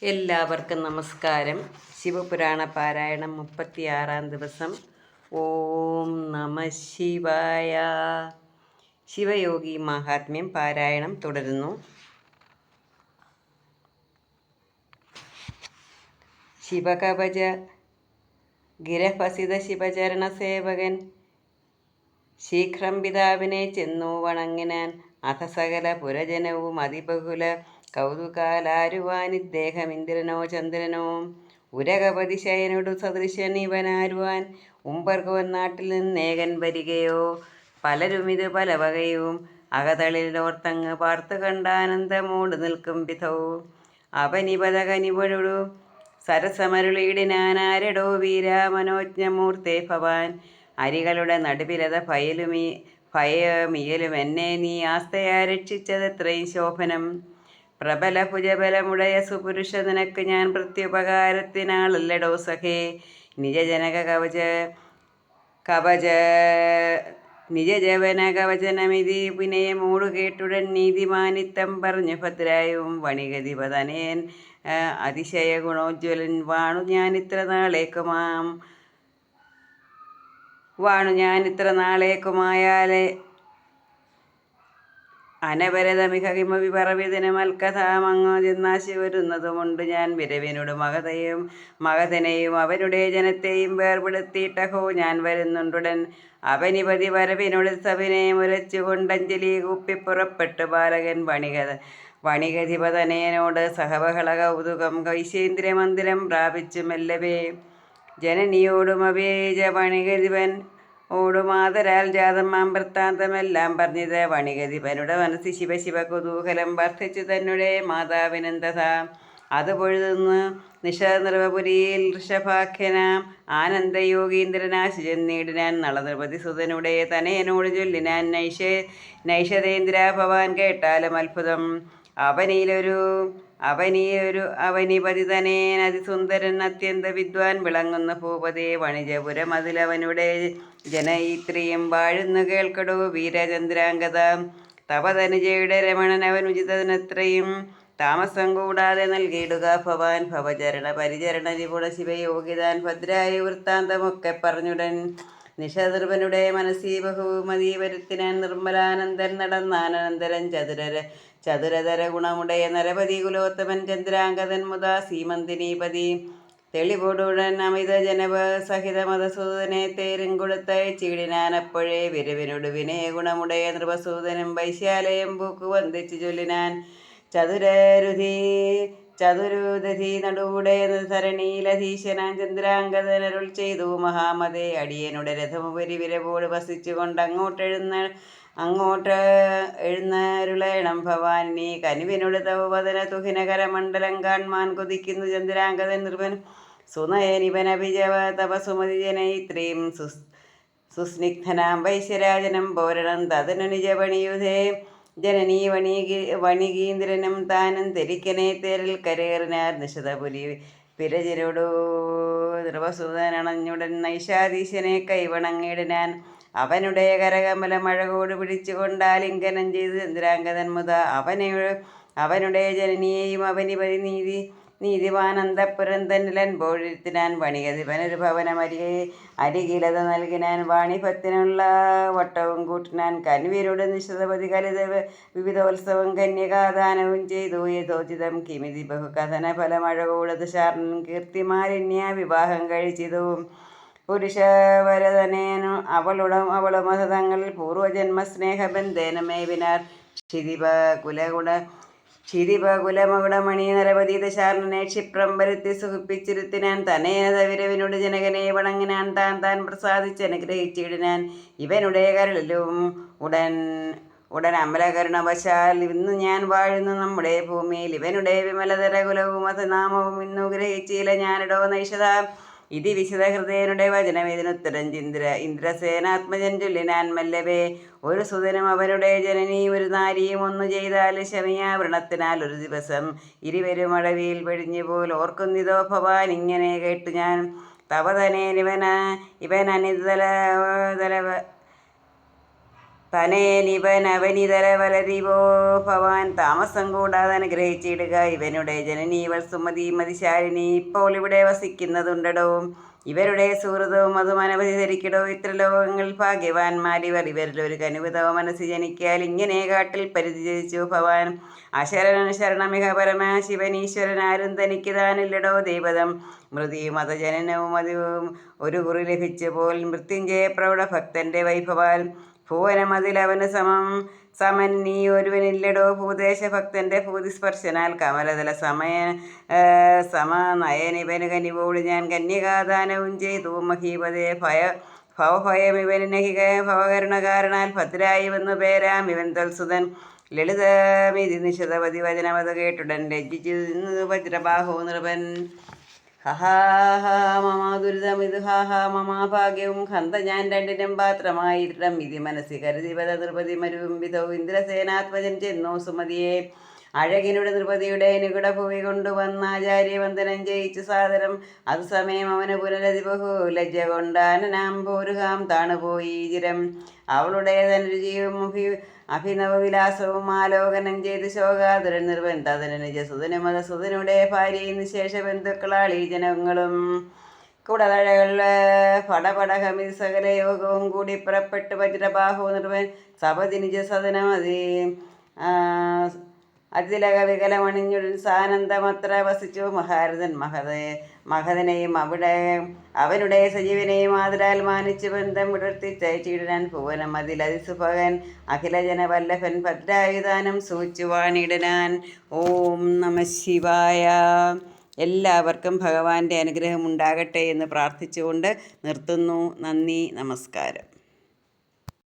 എല്ലാവർക്കും നമസ്കാരം. ശിവപുരാണ പാരായണം 36-ാം ദിവസം. ഓം നമ ശിവായ. ശിവയോഗി മാഹാത്മ്യം പാരായണം തുടരുന്നു. ശിവകവച ഗിരഭസിത ശിവചരണ സേവകൻ ശീഘ്രം പിതാവിനെ ചെന്നു വണങ്ങിനാൻ. അഥ സകല പുരജനവും അതിബഹുല കൗതുകാലാരുവാനിദ്ദേഹം ഇന്ദ്രനോ ചന്ദ്രനോ ഉരകപതി ശയനോടു സദൃശൻ ഇവനാരുവാൻ. ഉമ്പർകോൻ നാട്ടിൽ നിന്നേകൻ വരികയോ പലരുമിത് പല വകയും അകതളിൽ ഓർത്തങ്ങ് പാർത്തു കണ്ടാനന്ദമോട് നിൽക്കും വിധവും. അവനിപത കനിവഴു സരസമരുളിയിടിനാനാരടോ വീര മനോജ്ഞമൂർത്തേ ഭവാൻ. അരികളുടെ നടുവിലത ഭയമിയലും എന്നെ നീ ആസ്തയാ രക്ഷിച്ചതെത്രയും ശോഭനം. പ്രബല ഭുജബലമുടയ സുപുരുഷ നിനക്ക് ഞാൻ പ്രത്യുപകാരത്തിനാളല്ലടോ സഖേ. നിജജവന കവചനമിതി വിനയമോടു കേട്ടുടൻ നീതിമാനിത്തം പറഞ്ഞു ഭദ്രായും. വണികധിപതനയൻ അതിശയ ഗുണോജ്വലൻ വാണു ഞാനിത്ര നാളേക്കുമായാലെ അനവരതമിക കിമവി പറവിതിന് മൽക്കഥാമങ്ങോ ചെന്നാശി വരുന്നതുമുണ്ട് ഞാൻ. വിരവിനോട് മഗധനെയും അവരുടെ ജനത്തെയും വേർപെടുത്തിയിട്ടഹോ ഞാൻ വരുന്നുണ്ടുടൻ. അവനിപതി വരവിനോട് സവിനയം ഉരച്ചു കൊണ്ടഞ്ജലി കുപ്പിപ്പുറപ്പെട്ട് ബാലകൻ വണികധിപതനയനോട് സഹബഹള കൗതുകം കൈശേന്ദ്രമന്ദിരം പ്രാപിച്ചു മെല്ലവേ. ജനനിയോടും അവേജ വണികധിപൻ ഓടുമാതരാൽ ജാതമാം വൃത്താന്തമെല്ലാം പറഞ്ഞത്. വണികധിപനുടെ മനസ്സിൽ ശിവശിവ കുതൂഹലം വർദ്ധിച്ചു തന്നെ മാതാവിനെന്തഥാ. അത് പൊഴുതുന്നു നിഷനിർവപുരിയിൽ ഋഷഭാഖ്യനാം ആനന്ദയോഗീന്ദ്രനാശു ചെന്നിടിനാൻ. നളനൃപതി സുതനുടെ തനയനോട് ചൊല്ലിനാൻ നൈഷതേന്ദ്ര ഭവാൻ കേട്ടാലും അത്ഭുതം. അവനിപതി തനേൻ അതിസുന്ദരൻ അത്യന്ത വിദ്വാൻ വിളങ്ങുന്ന ഭൂപതേ. വണിജപുരമതിലവനുടെ ജനയിത്രിയും വാഴുന്നു കേൾക്കടോ വീരചന്ദ്രാംഗത. തപതനുജയുടെ രമണൻ അവനുചിതനത്രയും താമസം കൂടാതെ നൽകിയിടുക ഭവാൻ. ഭവചരണ പരിചരണ നിപുണ ശിവയോഗിതാൻ ഭദ്രായ വൃത്താന്തമൊക്കെ പറഞ്ഞുടൻ. നിഷധൃപനുടെ മനസ്സി ബഹുമതി വരുത്തിനാൻ. നിർമ്മലാനന്ദൻ നടന്നാനന്തരം ചതുരതര ഗുണമുടയ നരപതി കുലോത്തമൻ ചന്ദ്രാംഗതൻ മുതാ സീമന്തിനീപതി. തെളിവോടുടൻ അമിത ജനവ സഹിത മതസൂദനെ തേരും കൊടുത്തയച്ചിടിനാൻ. അപ്പോഴേ വിരവിനോട് വിനയ ഗുണമുടയ നൃപസൂദനും വൈശ്യാലയം പൂക്കു വന്ദിച്ചു ചൊല്ലിനാൻ. ചതുരുദധി നടുവുടയ സരണീലധീശനാൻ ചന്ദ്രാംഗതനരുൾ ചെയ്തു മഹാമതേ. അടിയനുടെ രഥമുപരി വിരവോട് വസിച്ചു കൊണ്ട് അങ്ങോട്ട് എഴുന്നരുളേണം ഭവാൻ. നീ കനിവിനോട് തവവദന തുഹിനകരമണ്ഡലം കാൺമാൻ കൊതിക്കുന്നു ചന്ദ്രാംഗതൻ നൃപൻ സുനയനിപനഭിജവ തപസുമതി ജനയിത്രീം സുസ്നിഗ്ധനാം വൈശ്യരാജനം പോരണം. തതനു നിജപണിയുധേ ജനനീ വണികീന്ദ്രനും താനും തെരിക്കനെ തേരിൽ കരേറിനാർ. നിശതപുരി വിരജനോടു നൃപസുതനണഞ്ഞുടൻ നൈഷാധീശനെ കൈവണങ്ങിടിനാൻ. അവനുടെ കരകമല മഴകോട് പിടിച്ചു കൊണ്ടാലിംഗനം ചെയ്ത് ചന്ദ്രാംഗതൻ മുത അവനുടെ ജനനിയെയും അവനിപതി നീതിവാനന്തപുരം തന്നിലൻ പോഴിരുത്തിനാൻ. വണികധിപനൊരു ഭവനം അരികിലത നൽകിനാൻ. വാണിഭത്തിനുള്ള വട്ടവും കൂട്ടിനാൻ. കൻവീരോട് നിശതപതി കലിത വിവിധോത്സവം കന്യകാദാനവും ചെയ്തു യഥോചിതം. കിമിതി ബഹുകഥന ഫലമഴകോടത് ശാർണൻ കീർത്തിമാലിന്യ വിവാഹം കഴിച്ചിതു. പുരുഷവരതനേനു അവളുമത തങ്ങളിൽ പൂർവജന്മസ്നേഹബന്ധേനമേവിനാർ. ക്ഷിതിപകുലമകുടമണി നരപതീത ശാർണനെ ക്ഷിപ്രം വരുത്തി സുഖിപ്പിച്ചിരുത്തിനാൻ. തനേനത വിരവിനോട് ജനകനെ വണങ്ങിനാൻ. താൻ പ്രസാദിച്ചനുഗ്രഹിച്ചിടിനാൻ. ഇവനുടെ കരളിലും ഉടൻ അമലകരുണവശാൽ ഇന്നു ഞാൻ വാഴുന്നു നമ്മുടെ ഭൂമിയിൽ. ഇവനുടെ വിമലതര കുലവും നാമവും ഇന്നു ഗ്രഹിച്ചില്ല ഞാനിടോ നൈഷത. ഇതി വിശദഹൃദയനുടെ വചനം ഇതിനുത്തരം ഇന്ദ്രസേനാത്മജൻ ചൊല്ലിനാൻ മെല്ലവേ. ഒരു സുതനും അവനുടെ ജനനി ഒരു നാരിയും ഒന്നു ചെയ്താൽ ശമിയാ വ്രണത്തിനാൽ ഒരു ദിവസം ഇരുവരും അടവിയിൽ വെടിഞ്ഞുപോൽ ഓർക്കുന്നിതോ ഭവാൻ. ഇങ്ങനെ കേട്ടു ഞാൻ തവതനേൻ ഇവൻ അനിതല തനേനിവൻ അവനിതര വലരിവോ ഭവാൻ താമസം കൂടാതെ അനുഗ്രഹിച്ചിടുക. ഇവനുടെ ജനനീവൾ സുമതി മതിശാലിനി ഇപ്പോൾ ഇവിടെ വസിക്കുന്നതുണ്ടടോ. ഇവരുടെ സുഹൃതവും അതും അനവധി ധരിക്കടോ. ഇത്ര ലോകങ്ങളിൽ ഭാഗ്യവാന്മാരിവർ. ഇവരിലൊരു കനുവിതവ മനസ്സി ജനിക്കാൽ ഇങ്ങനെ കാട്ടിൽ പരിചരിച്ചു ഭവാൻ. അശരണൻ ശരണമിഹ പരമ ശിവനീശ്വരൻ ആരും തനിക്ക് താനില്ലടോ. ദൈവതം മൃതിയും മതജനനവും അതിവും ഒരു കുറി ലഭിച്ചു പോൽ മൃത്യുഞ്ജയ പ്രൗഢ ഭക്തന്റെ വൈഭവാൽ ഭുവനമതിലവന് സമൻ നീ ഒരുവനില്ലടോ. ഭൂദേശഭക്തന്റെ ഭൂതിസ്പർശനാൽ കമലതല സമനയനിവന് കനിവോട് ഞാൻ കന്യകാദാനവും ചെയ്തു മഹീപതേ. ഭവഭയമിവന് നഹി ഭവകരുണകാരണാൽ ഭദ്രായി വന്നു പേരാം ഇവൻ തൽസുതൻ. ലളിതമിതി നിശതപതി വചനമത് കേട്ടുടൻ ലജ്ജിച്ചു വജ്രബാഹോ നൃപൻ. ഹഹാഹാ മമാ ദുരിതമിതു ഹാഹാ മമാ ഭാഗ്യവും ഹന്ത ഞാൻ രണ്ടിനും പാത്രമായിരം ഇതി മനസ്സി കരുതിവത നൃപതി മരുവും വിധൗ. ഇന്ദ്രസേനാത്മജൻ ചെന്നു സുമതിയെ അഴകിനുടെ നൃപതിയുടെ നികുട ഭൂവി കൊണ്ടുവന്നാചാര്യവന്ദനം ചെയ്യിച്ചു സാദരം. അത് സമയം അവന് പുനരതി ബഹു ലജ്ജ കൊണ്ടാനനാംഭോരുഹാം താണുപോയി ചിരം. അവളുടെ തനുരുചിയും അഭിനവവിലാസവും ആലോകനം ചെയ്ത് ശോകാതുരൻ നിർവൻ തതനു നിജസുതനു മതസുതനുടെ ഭാര്യയും നിശേഷ ബന്ധുക്കളാളീ ജനങ്ങളും കുടതഴകൾ പടപടകമിതി സകല യോഗവും കൂടി പുറപ്പെട്ട് വജ്രബാഹു നിർവൻ സപതി നിജ സദനമതി അതിലകവികലമണിഞ്ഞുടൻ സാനന്ദമത്ര വസിച്ചു മഹാരഥൻ മഹതനെയും അവനുടെ സജീവനെയും ആദരാൽ മാനിച്ചു ബന്ധം വിടർത്തിച്ചയച്ചിടാൻ ഭുവനം അതിലതിസുഭകൻ അഖിലജന വല്ലഭൻ ഭദ്രായുധാനം സൂച്ചുവാണിടനാൻ. ഓം നമ ശിവായ. എല്ലാവർക്കും ഭഗവാന്റെ അനുഗ്രഹം ഉണ്ടാകട്ടെ എന്ന് പ്രാർത്ഥിച്ചുകൊണ്ട് നിർത്തുന്നു. നന്ദി, നമസ്കാരം.